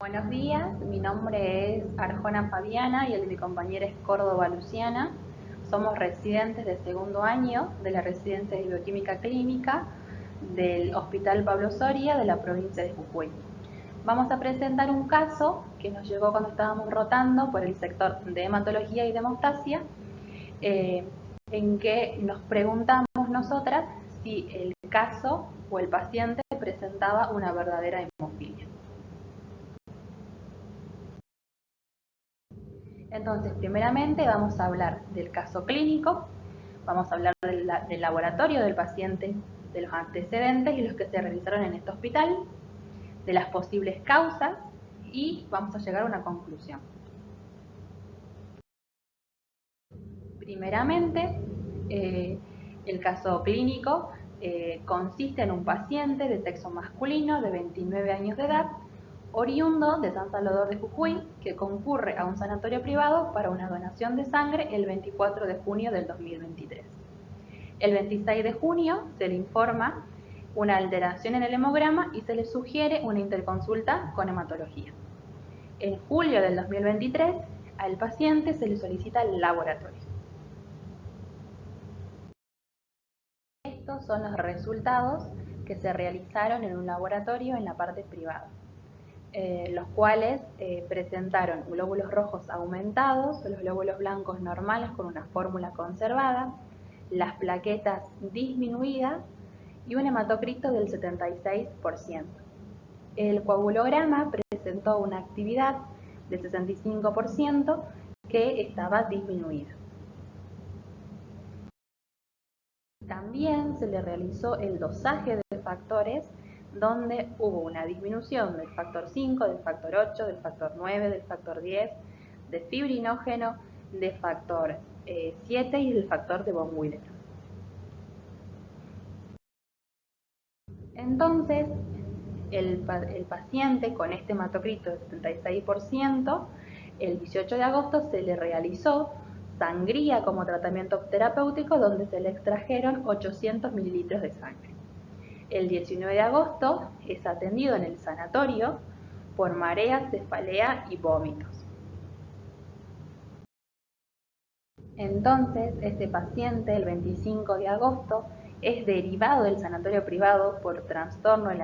Buenos días, mi nombre es Arjona Fabiana y el de mi compañera es Córdoba Luciana. Somos residentes de segundo año de la residencia de Bioquímica Clínica del Hospital Pablo Soria de la provincia de Jujuy. Vamos a presentar un caso que nos llegó cuando estábamos rotando por el sector de hematología y de hemostasia, en que nos preguntamos nosotras si el caso o el paciente presentaba una verdadera hemofilia. Entonces, primeramente vamos a hablar del caso clínico, vamos a hablar del laboratorio del paciente, de los antecedentes y los que se realizaron en este hospital, de las posibles causas y vamos a llegar a una conclusión. Primeramente, el caso clínico consiste en un paciente de sexo masculino de 29 años de edad, oriundo de San Salvador de Jujuy, que concurre a un sanatorio privado para una donación de sangre el 24 de junio del 2023. El 26 de junio se le informa una alteración en el hemograma y se le sugiere una interconsulta con hematología. En julio del 2023, al paciente se le solicita el laboratorio. Estos son los resultados que se realizaron en un laboratorio en la parte privada. Los cuales presentaron glóbulos rojos aumentados, los glóbulos blancos normales con una fórmula conservada, las plaquetas disminuidas y un hematocrito del 76%. El coagulograma presentó una actividad del 65% que estaba disminuida. También se le realizó el dosaje de factores donde hubo una disminución del factor 5, del factor 8, del factor 9, del factor 10, de fibrinógeno, de factor 7 y del factor de von Willebrand. Entonces, el paciente con este hematocrito del 76%, el 18 de agosto se le realizó sangría como tratamiento terapéutico donde se le extrajeron 800 mililitros de sangre. El 19 de agosto es atendido en el sanatorio por mareas, cefalea y vómitos. Entonces, este paciente, el 25 de agosto, es derivado del sanatorio privado por trastorno en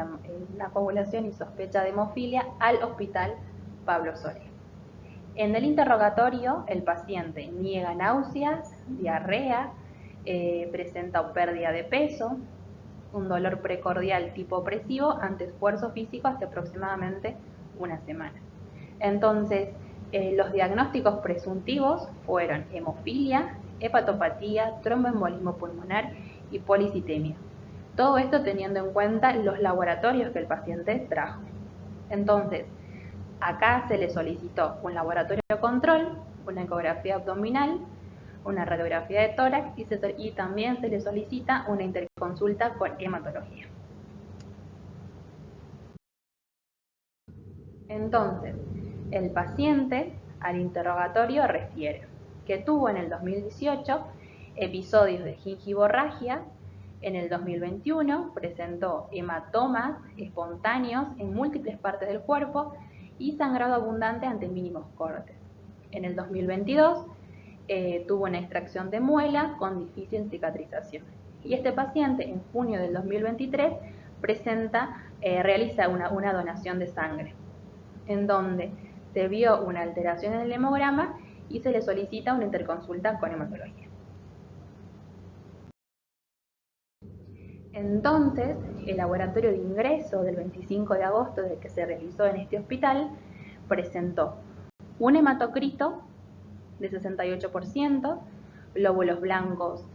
la coagulación y sospecha de hemofilia al Hospital Pablo Soria. En el interrogatorio, el paciente niega náuseas, diarrea, presenta pérdida de peso, un dolor precordial tipo opresivo ante esfuerzo físico hace aproximadamente una semana. Entonces, los diagnósticos presuntivos fueron hemofilia, hepatopatía, tromboembolismo pulmonar y policitemia. Todo esto teniendo en cuenta los laboratorios que el paciente trajo. Entonces, acá se le solicitó un laboratorio control, una ecografía abdominal, una radiografía de tórax y también se le solicita una interconsulta con hematología. Entonces, el paciente al interrogatorio refiere que tuvo en el 2018 episodios de gingivorragia, en el 2021 presentó hematomas espontáneos en múltiples partes del cuerpo y sangrado abundante ante mínimos cortes. En el 2022 tuvo una extracción de muela con difícil cicatrización. Y este paciente en junio del 2023 realiza una donación de sangre, en donde se vio una alteración en el hemograma y se le solicita una interconsulta con hematología. Entonces, el laboratorio de ingreso del 25 de agosto del que se realizó en este hospital presentó un hematocrito de 68%, glóbulos blancos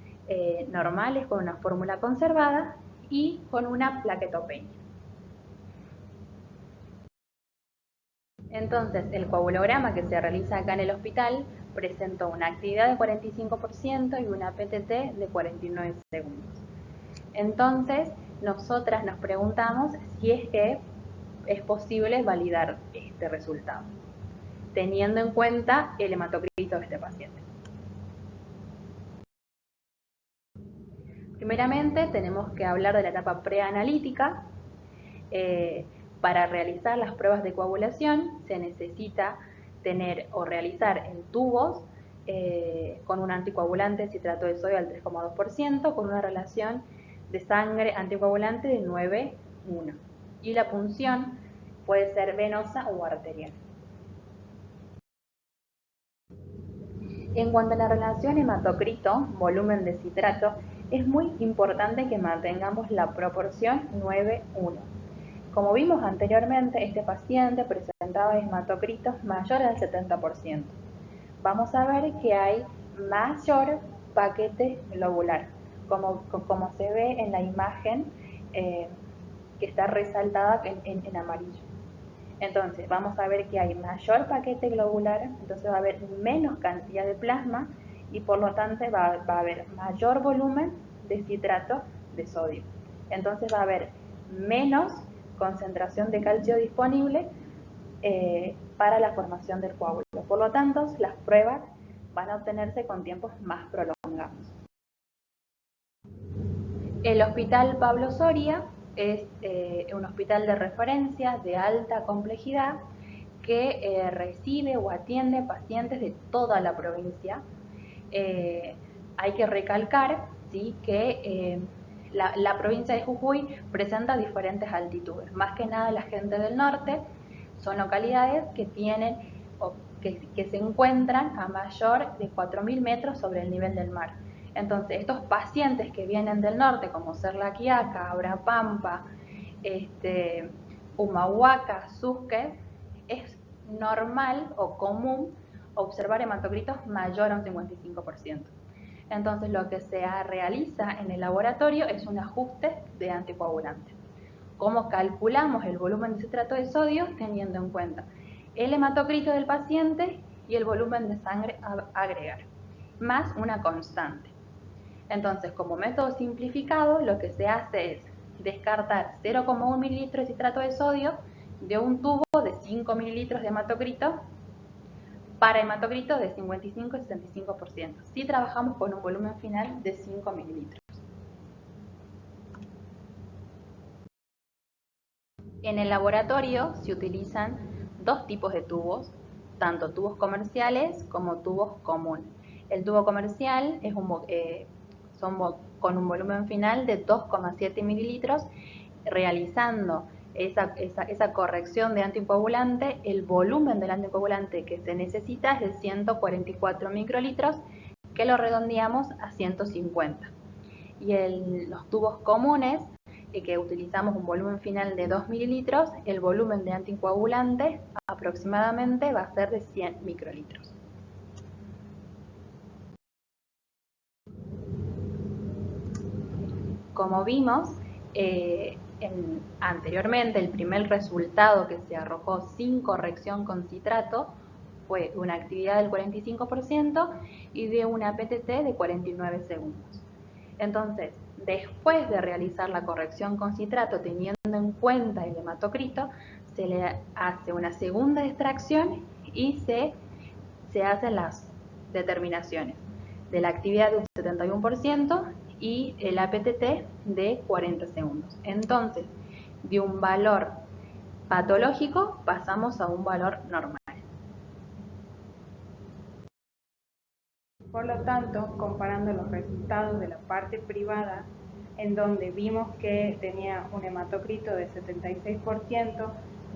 normales con una fórmula conservada y con una plaquetopenia. Entonces, el coagulograma que se realiza acá en el hospital presentó una actividad de 45% y una PTT de 49 segundos. Entonces, nosotras nos preguntamos si es que es posible validar este resultado, teniendo en cuenta el hematocrito de este paciente. Primeramente, tenemos que hablar de la etapa preanalítica, Para realizar las pruebas de coagulación se necesita tener o realizar en tubos con un anticoagulante citrato de sodio al 3,2% con una relación de sangre anticoagulante de 9:1 y la punción puede ser venosa o arterial. En cuanto a la relación hematocrito, volumen de citrato, es muy importante que mantengamos la proporción 9:1. Como vimos anteriormente, este paciente presentaba hematocritos mayores al 70%. Vamos a ver que hay mayor paquete globular, como se ve en la imagen que está resaltada en amarillo. Entonces, vamos a ver que hay mayor paquete globular, entonces va a haber menos cantidad de plasma y por lo tanto va a haber mayor volumen de citrato de sodio. Entonces va a haber menos concentración de calcio disponible para la formación del coágulo. Por lo tanto, las pruebas van a obtenerse con tiempos más prolongados. El Hospital Pablo Soria es un hospital de referencia de alta complejidad que recibe o atiende pacientes de toda la provincia. Hay que recalcar, ¿sí?, que la provincia de Jujuy presenta diferentes altitudes. Más que nada la gente del norte son localidades que tienen o que se encuentran a mayor de 4.000 metros sobre el nivel del mar. Entonces, estos pacientes que vienen del norte, como ser La Quiaca, Abrapampa, Humahuaca, Susque, es normal o común observar hematocritos mayor a un 55%. Entonces, lo que se realiza en el laboratorio es un ajuste de anticoagulante. ¿Cómo calculamos el volumen de citrato de sodio? Teniendo en cuenta el hematocrito del paciente y el volumen de sangre a agregar, más una constante. Entonces, como método simplificado, lo que se hace es descartar 0,1 mililitros de citrato de sodio de un tubo de 5 mililitros de hematocrito para hematocrito de 55 y 65%, si trabajamos con un volumen final de 5 mililitros. En el laboratorio se utilizan dos tipos de tubos, tanto tubos comerciales como tubos comunes. El tubo comercial es con un volumen final de 2,7 mililitros, realizando esa corrección de anticoagulante. El volumen del anticoagulante que se necesita es de 144 microlitros, que lo redondeamos a 150. Y los tubos comunes, que utilizamos un volumen final de 2 mililitros, el volumen de anticoagulante aproximadamente va a ser de 100 microlitros. Como vimos anteriormente, el primer resultado que se arrojó sin corrección con citrato fue una actividad del 45% y de una PTT de 49 segundos. Entonces, después de realizar la corrección con citrato, teniendo en cuenta el hematocrito, se le hace una segunda extracción y se hacen las determinaciones de la actividad de un 71% y el APTT de 40 segundos. Entonces, de un valor patológico pasamos a un valor normal. Por lo tanto, comparando los resultados de la parte privada, en donde vimos que tenía un hematocrito de 76%,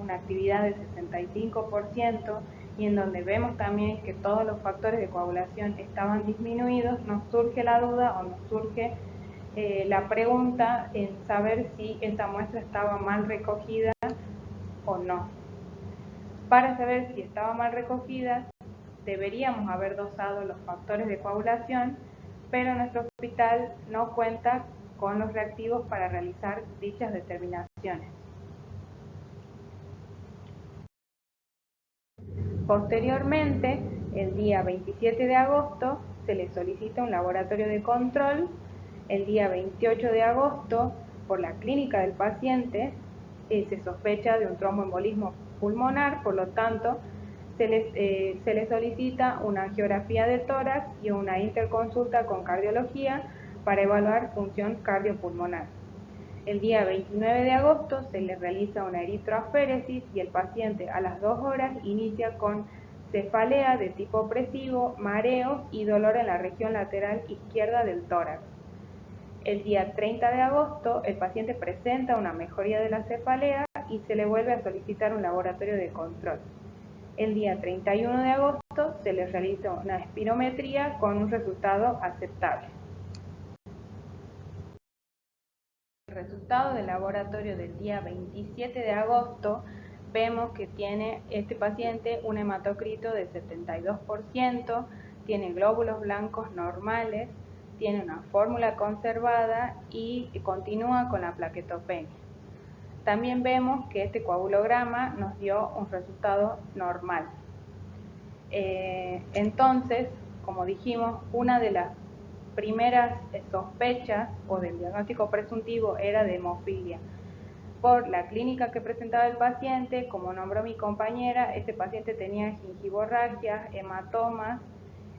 una actividad de 65%, y en donde vemos también que todos los factores de coagulación estaban disminuidos, nos surge la duda o nos surge la pregunta en saber si esta muestra estaba mal recogida o no. Para saber si estaba mal recogida, deberíamos haber dosado los factores de coagulación, pero nuestro hospital no cuenta con los reactivos para realizar dichas determinaciones. Posteriormente, el día 27 de agosto, se le solicita un laboratorio de control. El día 28 de agosto, por la clínica del paciente, se sospecha de un tromboembolismo pulmonar, por lo tanto, se le solicita una angiografía de tórax y una interconsulta con cardiología para evaluar función cardiopulmonar. El día 29 de agosto se le realiza una eritroaféresis y el paciente a las 2 horas inicia con cefalea de tipo opresivo, mareos y dolor en la región lateral izquierda del tórax. El día 30 de agosto el paciente presenta una mejoría de la cefalea y se le vuelve a solicitar un laboratorio de control. El día 31 de agosto se le realiza una espirometría con un resultado aceptable. El resultado del laboratorio del día 27 de agosto vemos que tiene este paciente un hematocrito de 72%, tiene glóbulos blancos normales, tiene una fórmula conservada y continúa con la plaquetopenia. También vemos que este coagulograma nos dio un resultado normal. Entonces, como dijimos, una de las primeras sospechas o del diagnóstico presuntivo era de hemofilia. Por la clínica que presentaba el paciente, como nombró mi compañera, este paciente tenía gingivorragias, hematomas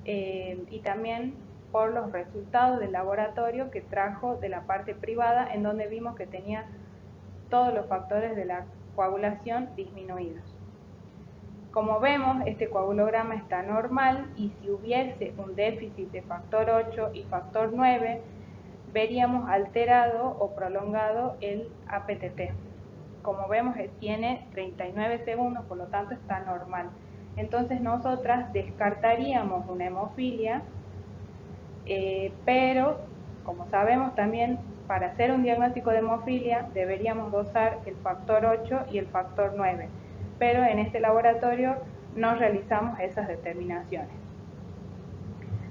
y también por los resultados del laboratorio que trajo de la parte privada, en donde vimos que tenía todos los factores de la coagulación disminuidos. Como vemos, este coagulograma está normal y si hubiese un déficit de factor 8 y factor 9, veríamos alterado o prolongado el APTT. Como vemos, tiene 39 segundos, por lo tanto está normal. Entonces nosotras descartaríamos una hemofilia, pero como sabemos también para hacer un diagnóstico de hemofilia deberíamos dosar el factor 8 y el factor 9, pero en este laboratorio no realizamos esas determinaciones.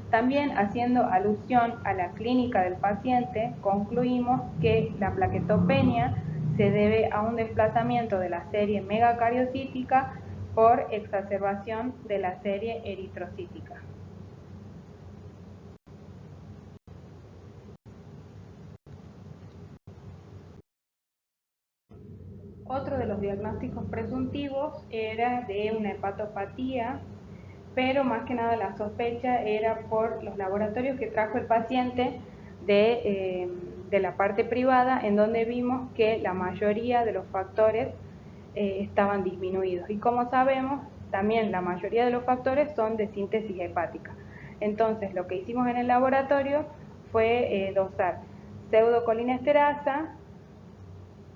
También haciendo alusión a la clínica del paciente, concluimos que la plaquetopenia se debe a un desplazamiento de la serie megacariocítica por exacerbación de la serie eritrocítica. Otro de los diagnósticos presuntivos era de una hepatopatía, pero más que nada la sospecha era por los laboratorios que trajo el paciente de la parte privada, en donde vimos que la mayoría de los factores estaban disminuidos. Y como sabemos, también la mayoría de los factores son de síntesis hepática. Entonces, lo que hicimos en el laboratorio fue dosar pseudocolinesterasa,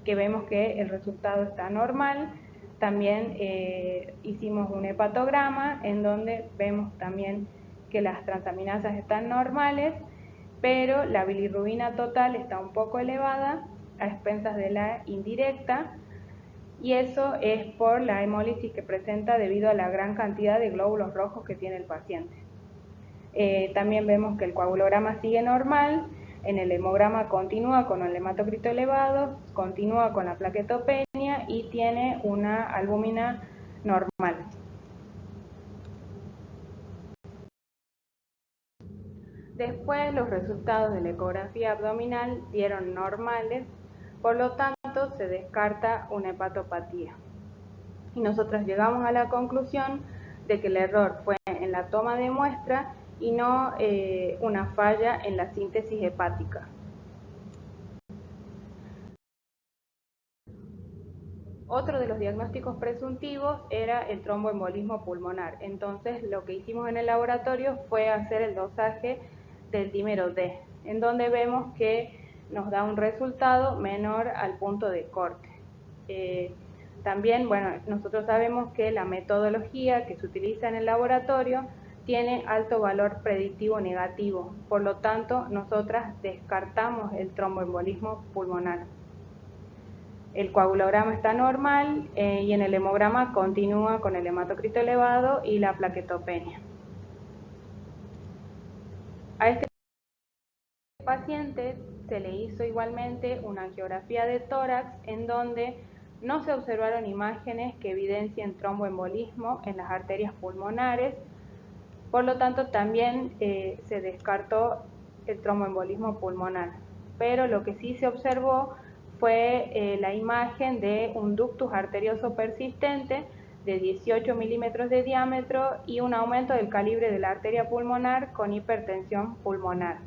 que vemos que el resultado está normal. También hicimos un hepatograma en donde vemos también que las transaminasas están normales, pero la bilirrubina total está un poco elevada a expensas de la indirecta, y eso es por la hemólisis que presenta debido a la gran cantidad de glóbulos rojos que tiene el paciente. También vemos que el coagulograma sigue normal, en el hemograma continúa con el hematocrito elevado, continúa con la plaquetopenia y tiene una albúmina normal. Después los resultados de la ecografía abdominal dieron normales, por lo tanto se descarta una hepatopatía. Y nosotros llegamos a la conclusión de que el error fue en la toma de muestra y no una falla en la síntesis hepática. Otro de los diagnósticos presuntivos era el tromboembolismo pulmonar. Entonces lo que hicimos en el laboratorio fue hacer el dosaje del dímero D, en donde vemos que nos da un resultado menor al punto de corte. También, bueno, nosotros sabemos que la metodología que se utiliza en el laboratorio tiene alto valor predictivo negativo, por lo tanto, nosotras descartamos el tromboembolismo pulmonar. El coagulograma está normal y en el hemograma continúa con el hematocrito elevado y la plaquetopenia. A este paciente se le hizo igualmente una angiografía de tórax en donde no se observaron imágenes que evidencien tromboembolismo en las arterias pulmonares, por lo tanto también se descartó el tromboembolismo pulmonar, pero lo que sí se observó fue la imagen de un ductus arterioso persistente de 18 milímetros de diámetro y un aumento del calibre de la arteria pulmonar con hipertensión pulmonar.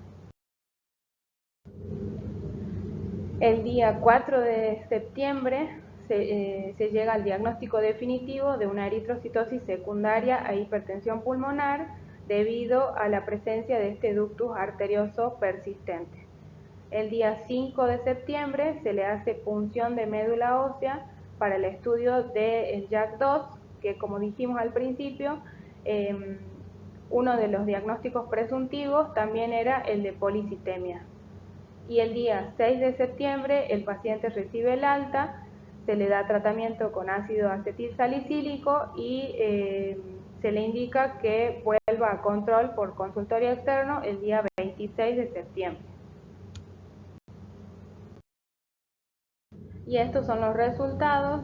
El día 4 de septiembre se llega al diagnóstico definitivo de una eritrocitosis secundaria a hipertensión pulmonar debido a la presencia de este ductus arterioso persistente. El día 5 de septiembre se le hace punción de médula ósea para el estudio del JAK2, que como dijimos al principio, uno de los diagnósticos presuntivos también era el de policitemia. Y el día 6 de septiembre el paciente recibe el alta, se le da tratamiento con ácido acetilsalicílico y se le indica que vuelva a control por consultorio externo el día 26 de septiembre. Y estos son los resultados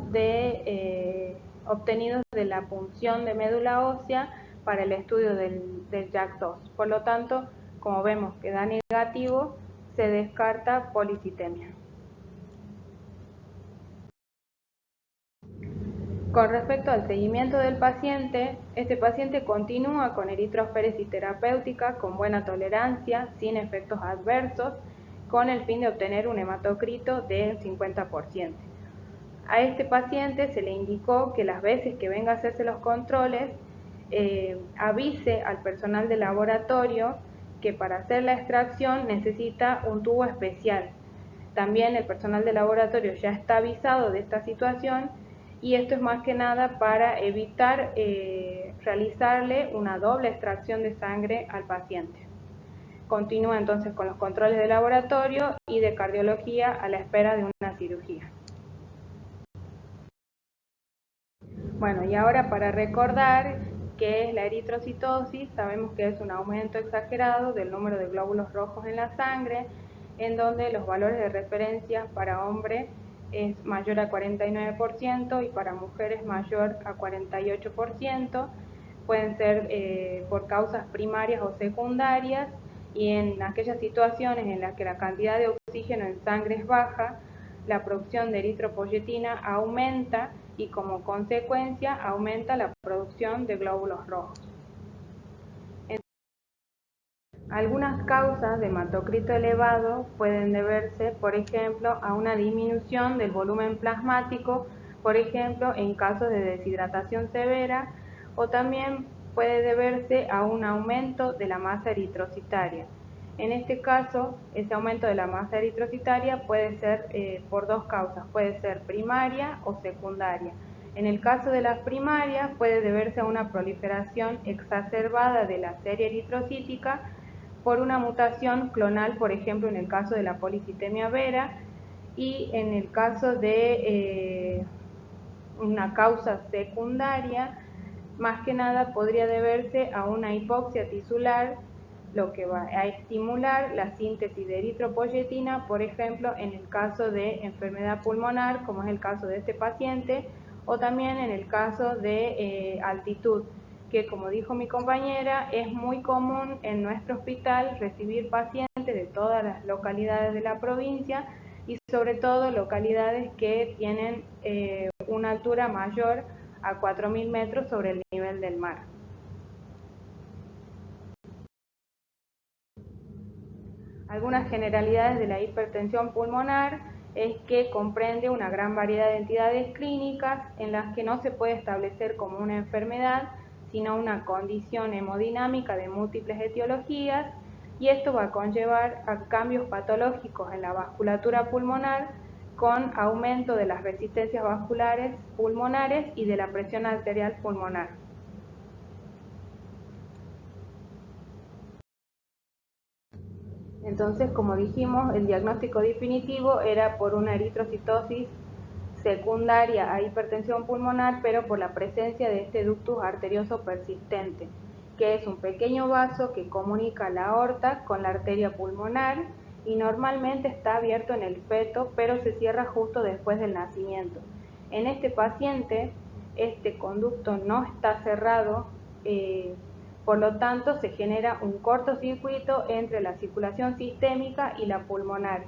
obtenidos de la punción de médula ósea para el estudio del JAK2. Por lo tanto, como vemos que da negativo, se descarta policitemia. Con respecto al seguimiento del paciente, este paciente continúa con eritroferesis terapéutica con buena tolerancia, sin efectos adversos, con el fin de obtener un hematocrito del 50%. A este paciente se le indicó que las veces que venga a hacerse los controles, avise al personal de laboratorio que para hacer la extracción necesita un tubo especial. También el personal de laboratorio ya está avisado de esta situación y esto es más que nada para evitar realizarle una doble extracción de sangre al paciente. Continúa entonces con los controles de laboratorio y de cardiología a la espera de una cirugía. Bueno, y ahora para recordar qué es la eritrocitosis, sabemos que es un aumento exagerado del número de glóbulos rojos en la sangre, en donde los valores de referencia para hombre es mayor a 49% y para mujeres mayor a 48%. Pueden ser por causas primarias o secundarias, y en aquellas situaciones en las que la cantidad de oxígeno en sangre es baja, la producción de eritropoyetina aumenta y como consecuencia aumenta la producción de glóbulos rojos. Algunas causas de hematocrito elevado pueden deberse, por ejemplo, a una disminución del volumen plasmático, por ejemplo, en casos de deshidratación severa, o también puede deberse a un aumento de la masa eritrocitaria. En este caso, ese aumento de la masa eritrocitaria puede ser por dos causas, puede ser primaria o secundaria. En el caso de las primarias, puede deberse a una proliferación exacerbada de la serie eritrocítica por una mutación clonal, por ejemplo, en el caso de la policitemia vera, y en el caso de una causa secundaria, más que nada podría deberse a una hipoxia tisular, lo que va a estimular la síntesis de eritropoyetina, por ejemplo, en el caso de enfermedad pulmonar, como es el caso de este paciente, o también en el caso de altitud, que como dijo mi compañera, es muy común en nuestro hospital recibir pacientes de todas las localidades de la provincia y sobre todo localidades que tienen una altura mayor a 4.000 metros sobre el nivel del mar. Algunas generalidades de la hipertensión pulmonar es que comprende una gran variedad de entidades clínicas en las que no se puede establecer como una enfermedad, sino una condición hemodinámica de múltiples etiologías, y esto va a conllevar a cambios patológicos en la vasculatura pulmonar con aumento de las resistencias vasculares pulmonares y de la presión arterial pulmonar. Entonces, como dijimos, el diagnóstico definitivo era por una eritrocitosis secundaria a hipertensión pulmonar, pero por la presencia de este ductus arterioso persistente, que es un pequeño vaso que comunica la aorta con la arteria pulmonar y normalmente está abierto en el feto, pero se cierra justo después del nacimiento. En este paciente, este conducto no está cerrado, por lo tanto, se genera un cortocircuito entre la circulación sistémica y la pulmonar.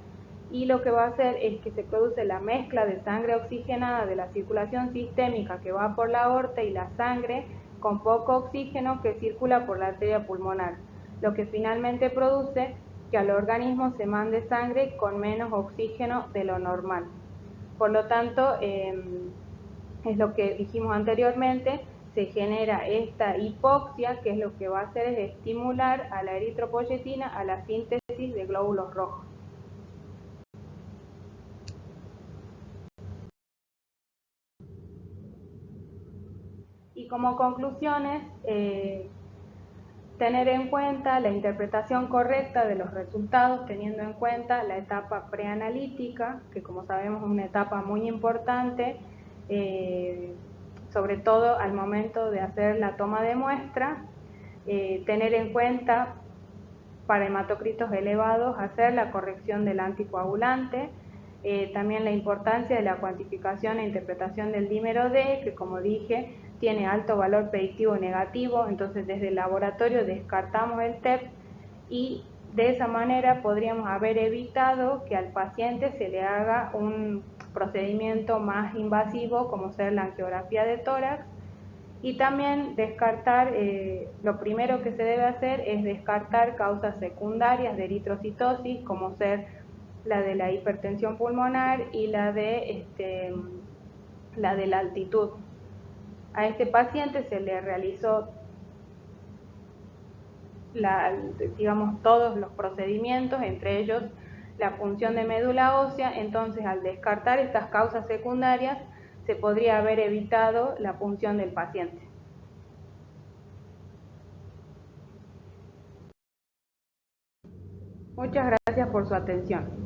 Y lo que va a hacer es que se produce la mezcla de sangre oxigenada de la circulación sistémica que va por la aorta y la sangre con poco oxígeno que circula por la arteria pulmonar, lo que finalmente produce que al organismo se mande sangre con menos oxígeno de lo normal. Por lo tanto, es lo que dijimos anteriormente, se genera esta hipoxia, que es lo que va a hacer es estimular a la eritropoyetina a la síntesis de glóbulos rojos. Y como conclusiones, tener en cuenta la interpretación correcta de los resultados, teniendo en cuenta la etapa preanalítica, que como sabemos es una etapa muy importante, sobre todo al momento de hacer la toma de muestra, tener en cuenta para hematocritos elevados hacer la corrección del anticoagulante, también la importancia de la cuantificación e interpretación del dímero D, que como dije tiene alto valor predictivo negativo, entonces desde el laboratorio descartamos el TEP y de esa manera podríamos haber evitado que al paciente se le haga un procedimiento más invasivo como ser la angiografía de tórax. Y también descartar, lo primero que se debe hacer es descartar causas secundarias de eritrocitosis, como ser la de la hipertensión pulmonar y la de la altitud. A este paciente se le realizó digamos, todos los procedimientos, entre ellos la punción de médula ósea. Entonces, al descartar estas causas secundarias, se podría haber evitado la punción del paciente. Muchas gracias por su atención.